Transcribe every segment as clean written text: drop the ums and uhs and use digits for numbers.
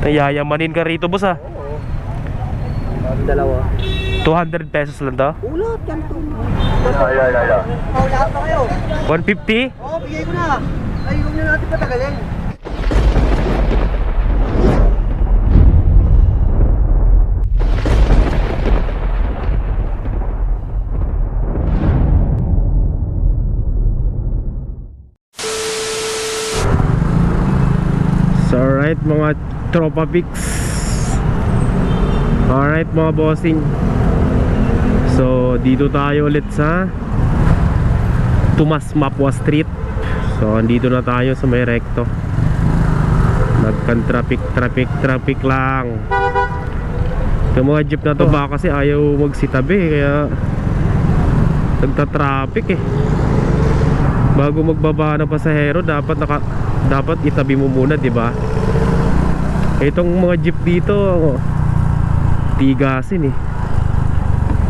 Nayayamanin ka rito, boss, ah. Oo. Dalawa. 200 pesos lang to? Ulat yan to. Oh, lahat pa kayo. 150? Oo, bigay ko na. Ay, huwag na natin patagalin. So alright mga tropa pics. Alright mga bossing. So dito tayo ulit sa Tomas Mapua Street. So andito na tayo sa may recto. Nagkan-traffic lang. Yung mga jeep na to baka kasi ayaw magsitabi, kaya nagta-traffic eh. Bago magbaba ng pasahero dapat itabi mo muna, di ba? Itong mga jeep dito tigasin eh.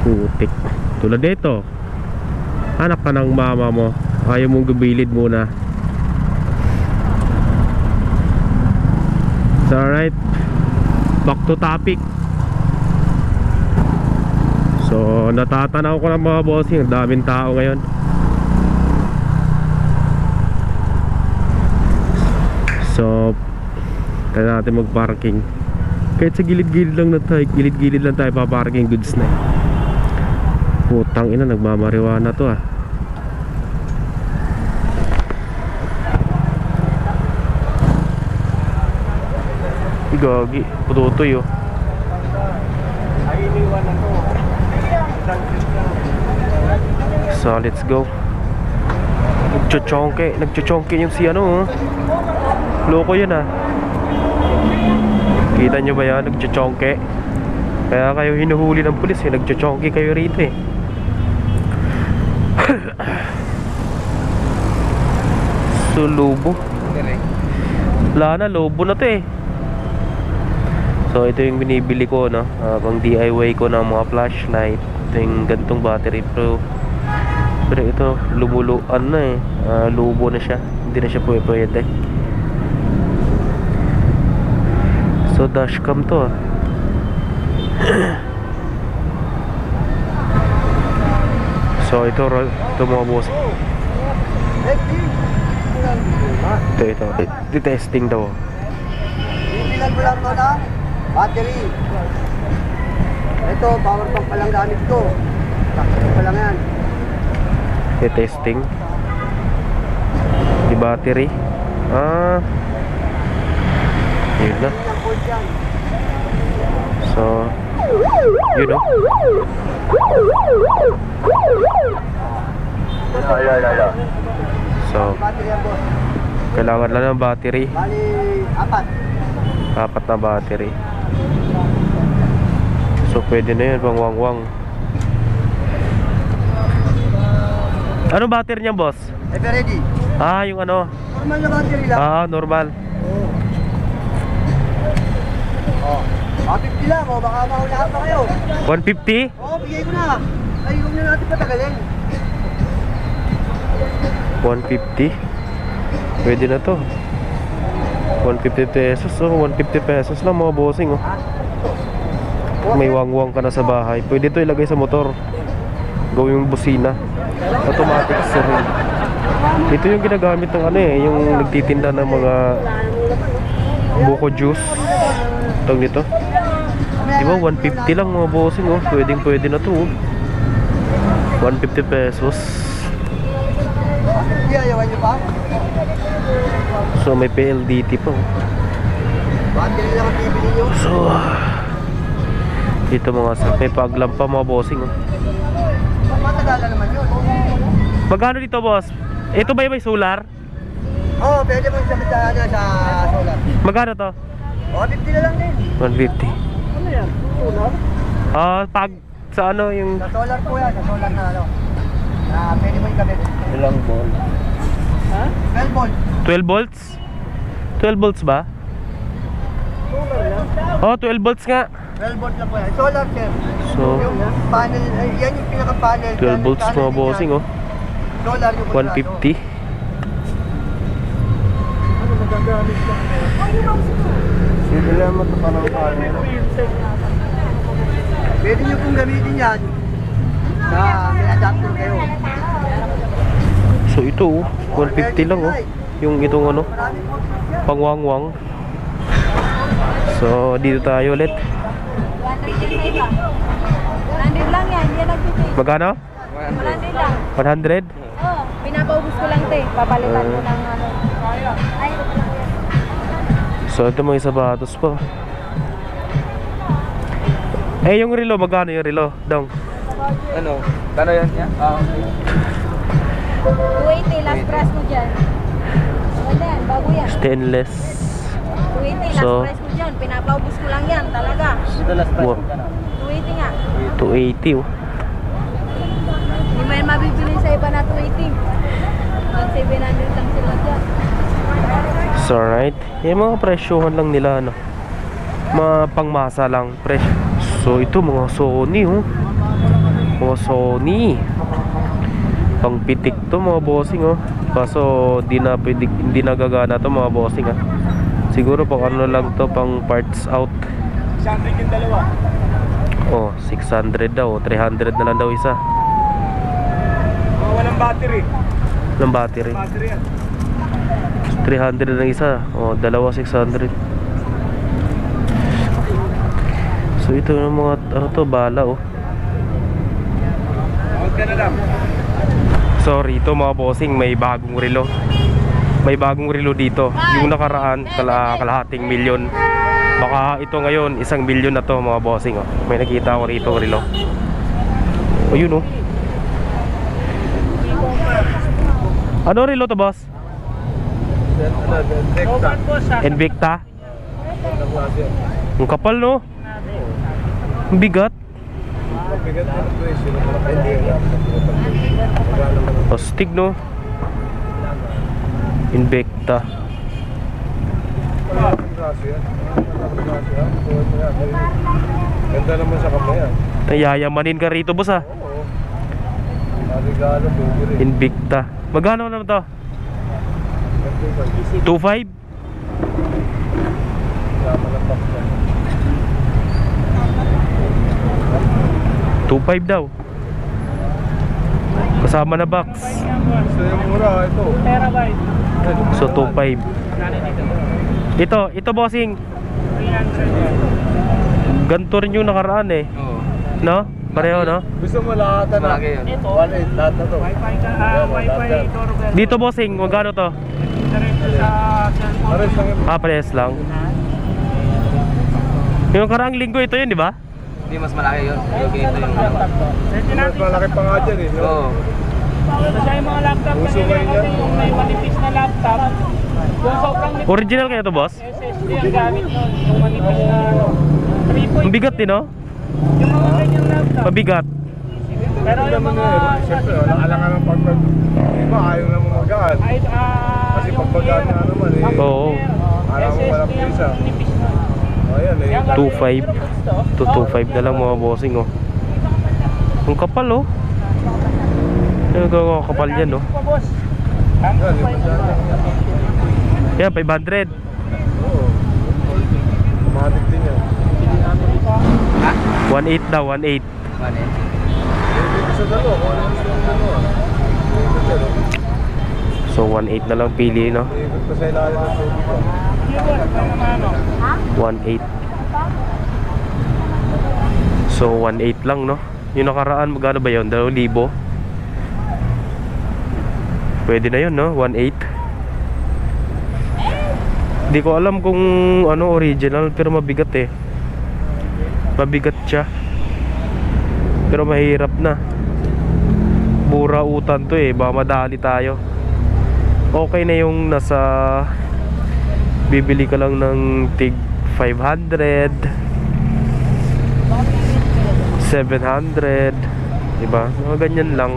Putik. Tulad nito, anak ka ng mama mo, ayaw mong gumilid muna. So alright, back to topic. So natatanaw ko ng mga bossing, ang daming tao ngayon. So kaya natin mag-parking. Kahit sa gilid-gilid lang na tayo, gilid-gilid lang tayo paparking, goods na. Putang ina, nagmamariwana to ah. Gagi, pututoy oh. Ay, iniwan na to. So let's go. Nagchochonke yung si ano oh. Loko yan ah. Kita nyo ba yan? Nagchochonke. Kaya kayo hinuhuli ng pulis eh. Nagchochonke kayo rito eh. So lobo. Wala na, lobo na to eh. So ito yung binibili ko no, pang DIY ko ng mga flashlight. Ito yung gantong battery pero ito lumuluan na eh. Lubo na siya. Hindi na siya pwede. So dashcam to ah. So ito mga boss. Ito testing daw. Bibilan mo lang to na battery. Ito, power bank pa lang gamit ko. Takot pa lang yan. Testing. Di battery. Yun na. So you know. So kailangan lang ng battery. Bali, 4 na battery. So pwede na yun, pang wangwang. Ano battery niya boss? Ever ready? Yung ano? Normal na battery lang. Normal. Oh. 50 lang, baka mahulaan pa kayo. 150? Oo, bigay ko na. Ay, huwag na natin patagalin. 150? Pwede na to. 150 pesos. 150 pesos lang mga bossing oh. May wangwang ka na sa bahay. Pwede to ilagay sa motor. Gawin yung busina. Automatic siren. Ito yung ginagamit ng ano eh, yung nagtitinda ng mga buko juice. Tawag nito. Diba 150 lang mga bossing oh. Pwede na to oh. 150 pesos. Ayawan nyo pa? So may PLDT pa oh. Battery lang ang bibili nyo. So dito mga may paglam pa mga bossing oh. Matagalan naman yun. Magkano dito boss? Ito ba yung may solar? Oo, pwede mo sa solar. Magkano to? 50 na lang din. 150. Ano yan? Solar? Pag sa ano yung Sa solar po yan, sa solar na ano. Pwede mo ikabit. ilang volt? Ha? 12 volts. 12 volts? 12 volts ba? Solar yan? 12 volts nga. 12 volts lang po yan. Solar sir. So Yung panel, yan yung pinaka-panel. 12 volts mga bossing oh. Solar yung 150. Ano nagagamit lang? problema ito pa ng camera. Pwede nyo pong gamitin yan na may adapter kayo. So ito 150 lang yung itong ano, Maraming options yan. pangwangwang. So dito tayo ulit. 100 lang yan, yan nagpipig. Magkano? 100 lang. 100? Oo, pinapaubos ko lang ito eh. Papalitan ko ng ano. Ay, So ito mga sapatos pa. Eh yung relo, magkano yung relo? Dong. Ano? Kano yan niya? 280 last price mo dyan. Wala yan, bago yan. Stainless. 280 last So, price mo dyan. Pinapaubos ko lang yan, talaga. Ito last Wow. 280 nga. 280 oh. Hindi mo yan mabibili sa iba na 280. Mag 700 lang sila dyan. So right. Yung mga presyohan lang nila ano. Mga pangmasa lang presyo. So ito mga Sony oh. Mga Sony. Pangpitik to mga bossing oh. Kaso hindi nagagana to mga bossing ah. Siguro pang ano lang to, pang parts out. 600 yung dalawa. Oh, 600 daw, 300 na lang daw isa. Walang battery. Ng battery. Battery yan. 300 na isa. Oh, dalawa 600. So ito yung mga ano to, bala oh. Huwag ka na lang. Sorry, ito mga bossing, may bagong relo. May bagong relo dito. Yung nakaraan, kalahating milyon. Baka ito ngayon, 1 milyon na to mga bossing oh. May nakita ako rito relo. O yun oh. Ano relo to boss? Invicta? Ang kapal no? Ang bigat. Astig no? Invicta. Ganda naman sa kamay. Nayayamanin ka rito boss ah. Regalo, bibili. Invicta. Magkano naman to? 2.5? Yaman ang box yan. 2.5 daw. Kasama na box. Gusto yung mura, ito. So 2.5. Ito bossing. Ganto rin yung nakaraan eh. Oo. No? Pareho no? Gusto mo lahat na? Malaki yun. 1.8 lahat na to. Dito bossing, magkano to? Pares lang yun. Parehas lang. Yung karaang linggo ito yun, di ba? Hindi, mas malaki yun. Okay, ito yung Mas malaki pa nga dyan eh. No? Oo. Sa yung mga laptop Uso kanila ngayon yan. kasi yung may manipis na laptop, kung sobrang Original kaya to boss? SSD ang gamit nun, yung manipis na ano, 3.0. Ang bigat din no? Yung mga ganyang laptop. Mabigat. Pero yung mga Siyempre, wala alangan ng pagpag. Iba, ayaw na mga gaan. ay, Kasi pagpagaan na naman eh. Oo. Alam mo walang SSD ang pisa. manipis nun. O yan eh. 2.5 to 2.5 na lang mga bossing oh. Ang kapal oh. Ang kapal yan oh. Pa, boss. Yan, yung pagkaan. Yan, 500. Oo. Matik din yan. 1.8 daw, 1.8. Mali. Dito sa dalawa, kung ano gusto ng dalawa. So 1.8 na lang pili no. Ikot pa sa ilalim ng tubig. Yung boss, ano naman, 1.8. So 1.8 lang no. Yung nakaraan magkano ba yun? 2,000. Pwede na yun no, 1.8. Hindi ko alam kung ano original, pero mabigat eh. Mabigat siya. Pero mahirap na. Burautan to eh, baka madali tayo. Okay na yung nasa bibili ka lang ng tig 500, 700, diba? Mga ganyan lang.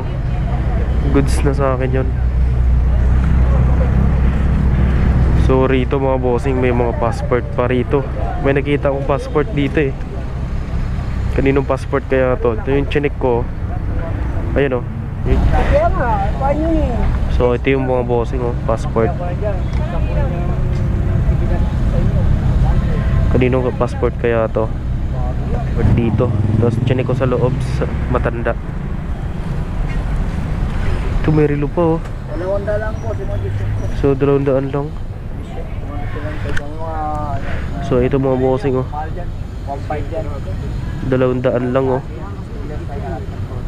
Goods na sa akin yun. So rito mga bossing, may mga passport pa rito. May nakita akong passport dito eh. Kaninong passport kaya to? Ito yung chinik ko. Ayan o. So ito yung mga bossing oh, passport. Kaninong passport kaya to? Or dito. Tapos tiyan ko sa loob sa matanda. Ito may relo pa oh. 200 lang po, si Modis. So 200 lang. So ito mga bossing oh. Mahal dyan, 1.5 dyan. 200 lang oh.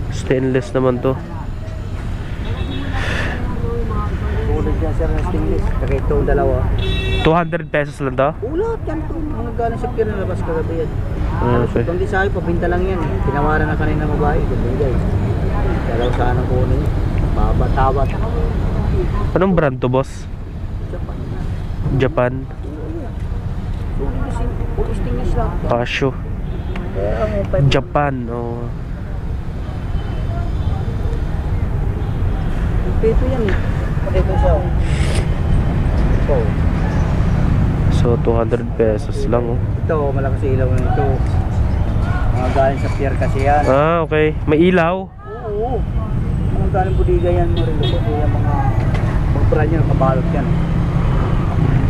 Stainless naman to. Tulad dyan sir ng stainless. Kaya itong dalawa. 200 pesos lang to? Ulat yan po. Mga galing sa pier na labas kagabi yan. Okay. Kung di sa akin, pabinta lang yan. Tinawaran na kanina mabahay. Ganda guys. Dalaw sana kunin. Babat-tabat. Anong brand to boss? Japan. Full stainless lang. Casio. Kaya ang 5. Japan oh. Ito yan eh. Ito siya. Oh. So 200 pesos lang oh. Ito, malakas ilaw na ito. Mga galing sa pier kasi yan. Ah okay. May ilaw. Oo. Mga galing budiga yan. Kaya mga brand yan, kabalot yan.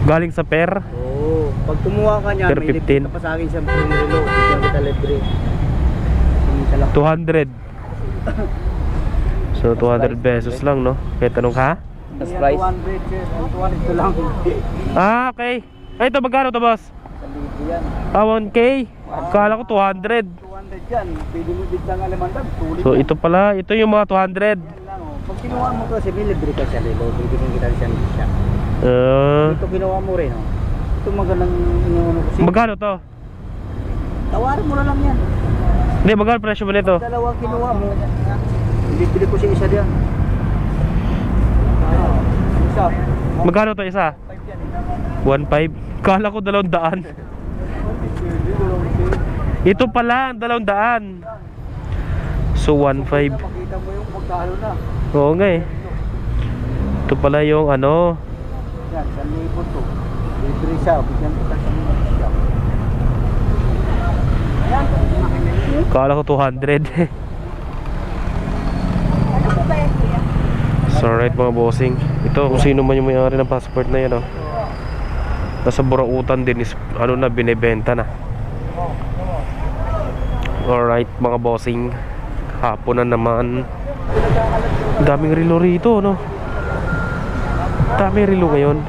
Galing sa per. Oo. Pag kumuha ka niyan, Per may libre 15. ka pa sa akin sa relo. Bigyan kita libre. Hindi ka lang. 200. So 200 pesos lang no. Kaya tanong ka? Tapos price? 200 sir. 200 ito lang. Ah okay. Ay ito magkano to boss? 1,000 yan. Ah 1K. Kala ko 200. 200 yan. Pwede mo biglang alimandang. Tulit So yan. ito pala. Ito yung mga 200. Yan lang, oh. Pag kinuha mo kasi may libre ka sa relo. Bibigyan kita siya siya. Ito kinuha mo rin. Oh. Ito magandang inuuno kasi. Magkano to? Tawarin mo na lang yan. Hindi, magkano presyo mo nito? Dalawang kinuha mo. Bibili ko siya isa diyan. Isa. Magkano to isa? 1.5. Kala ko 200. Ito pala, 200. So 1.5. Makita mo yung pagkalo na. Oo nga eh. Ito pala yung ano. Yan, 1,000 to. Libre siya. Bigyan kita sa mga siya. Ayan. Kala ko 200. Ano po ba yan, kuya? So right mga bossing. Ito kung sino man yung may-ari ng passport na yan oh. Nasa burautan din is ano na binebenta na. Alright mga bossing. Hapon na naman. Daming relo rito no. Daming relo ngayon.